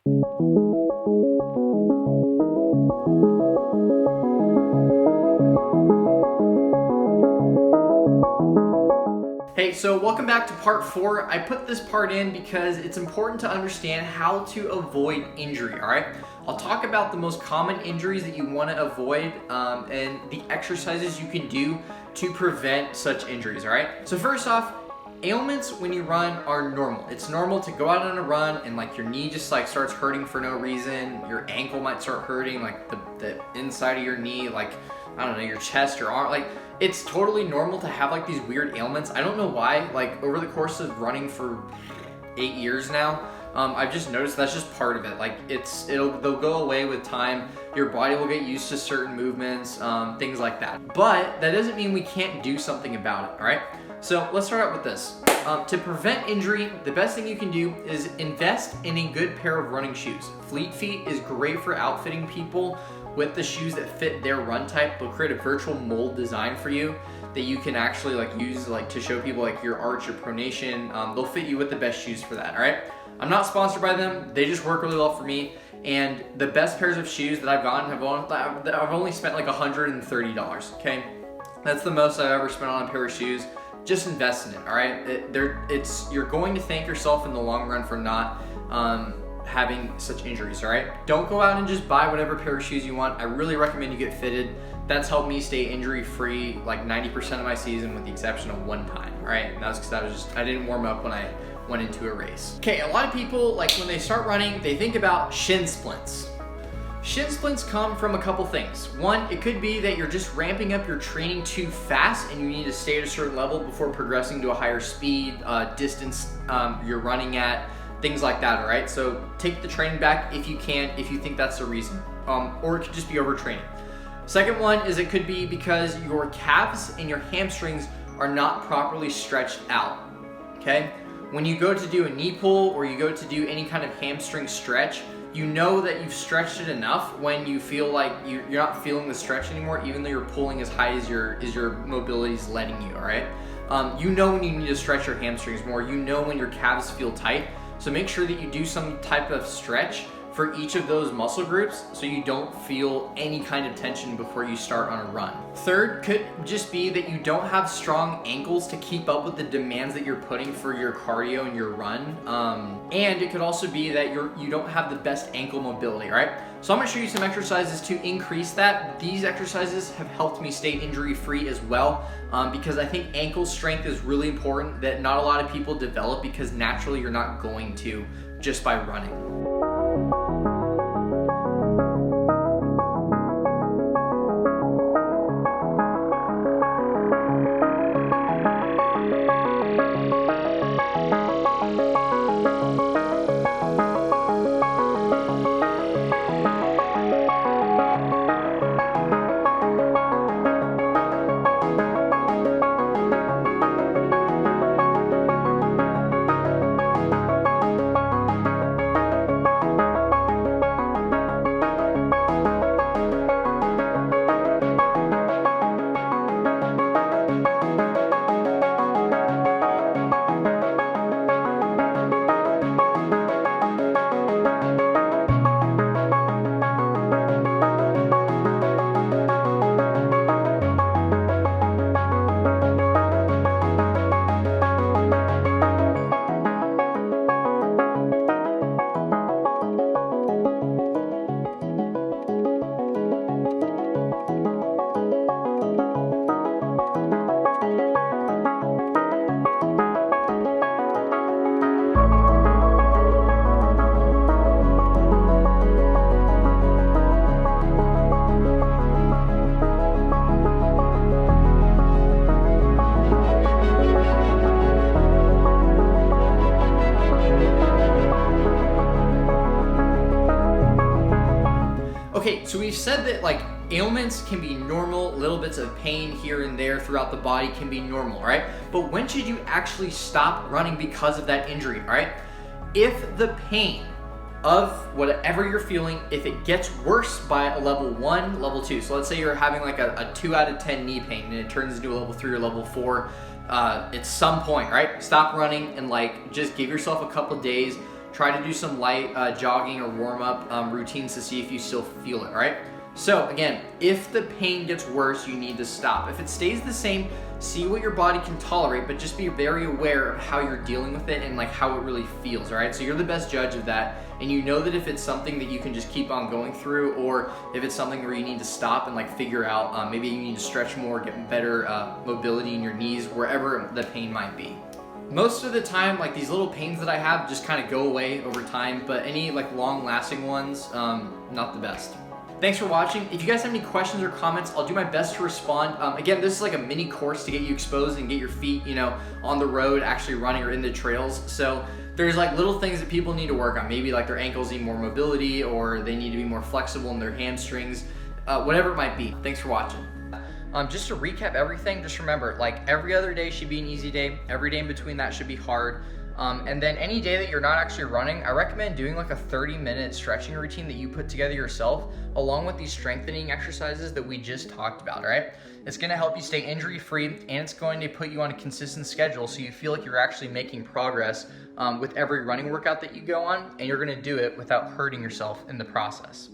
Hey, so welcome back to part 4. I put this part in because it's important to understand how to avoid injury, all right? I'll talk about the most common injuries that you want to avoid and the exercises you can do to prevent such injuries, all right? So first off, ailments when you run are normal. It's normal to go out on a run and like your knee just like starts hurting for no reason. Your ankle might start hurting, like the inside of your knee, like, I don't know, your chest, your arm, like, it's totally normal to have like these weird ailments. I don't know why, like over the course of running for 8 years now, I've just noticed that's just part of it. Like they'll go away with time. Your body will get used to certain movements, things like that. But that doesn't mean we can't do something about it, all right? So let's start out with this. To prevent injury, the best thing you can do is invest in a good pair of running shoes. Fleet Feet is great for outfitting people with the shoes that fit their run type. They'll create a virtual mold design for you that you can actually like use like to show people like your arch, your pronation. They'll fit you with the best shoes for that, all right? I'm not sponsored by them. They just work really well for me. And the best pairs of shoes that I've gotten I've only spent like $130, okay? That's the most I've ever spent on a pair of shoes. Just invest in it, all right? You're going to thank yourself in the long run for not having such injuries, all right? Don't go out and just buy whatever pair of shoes you want. I really recommend you get fitted. That's helped me stay injury-free like 90% of my season with the exception of one time, all right? And that was because I didn't warm up when I went into a race. Okay, a lot of people, like when they start running, they think about shin splints. Shin splints come from a couple things. One, it could be that you're just ramping up your training too fast and you need to stay at a certain level before progressing to a higher speed, distance you're running at, things like that, all right? So take the training back if you can, if you think that's the reason. Or it could just be overtraining. Second one is it could be because your calves and your hamstrings are not properly stretched out, okay? When you go to do a knee pull or you go to do any kind of hamstring stretch, you know that you've stretched it enough when you feel like you're not feeling the stretch anymore, even though you're pulling as high as your mobility is letting you, all right? You know when you need to stretch your hamstrings more. You know when your calves feel tight. So make sure that you do some type of stretch for each of those muscle groups so you don't feel any kind of tension before you start on a run. Third could just be that you don't have strong ankles to keep up with the demands that you're putting for your cardio and your run. And it could also be that you don't have the best ankle mobility, all right? So I'm gonna show you some exercises to increase that. These exercises have helped me stay injury-free as well because I think ankle strength is really important that not a lot of people develop because naturally you're not going to just by running. Okay, so we've said that like ailments can be normal, little bits of pain here and there throughout the body can be normal, all right? But when should you actually stop running because of that injury, all right? If the pain of whatever you're feeling, if it gets worse by a level 1, level 2, so let's say you're having like a 2 out of 10 knee pain and it turns into a level 3 or level 4, at some point, right? Stop running and like just give yourself a couple days. try to do some light jogging or warm-up routines to see if you still feel it, all right? So again, if the pain gets worse, you need to stop. If it stays the same, see what your body can tolerate, but just be very aware of how you're dealing with it and like how it really feels, all right? So you're the best judge of that, and you know that if it's something that you can just keep on going through, or if it's something where you need to stop and like figure out, maybe you need to stretch more, get better mobility in your knees, wherever the pain might be. Most of the time, like these little pains that I have just kind of go away over time, but any like long lasting ones, not the best. Thanks for watching. If you guys have any questions or comments, I'll do my best to respond. Again, this is like a mini course to get you exposed and get your feet, you know, on the road, actually running or in the trails. So there's like little things that people need to work on. Maybe like their ankles need more mobility, or they need to be more flexible in their hamstrings, whatever it might be. Thanks for watching. Just to recap everything, just remember, like every other day should be an easy day. Every day in between that should be hard. And then any day that you're not actually running, I recommend doing like a 30-minute stretching routine that you put together yourself, along with these strengthening exercises that we just talked about, all right? It's gonna help you stay injury-free, and it's going to put you on a consistent schedule so you feel like you're actually making progress with every running workout that you go on, and you're gonna do it without hurting yourself in the process.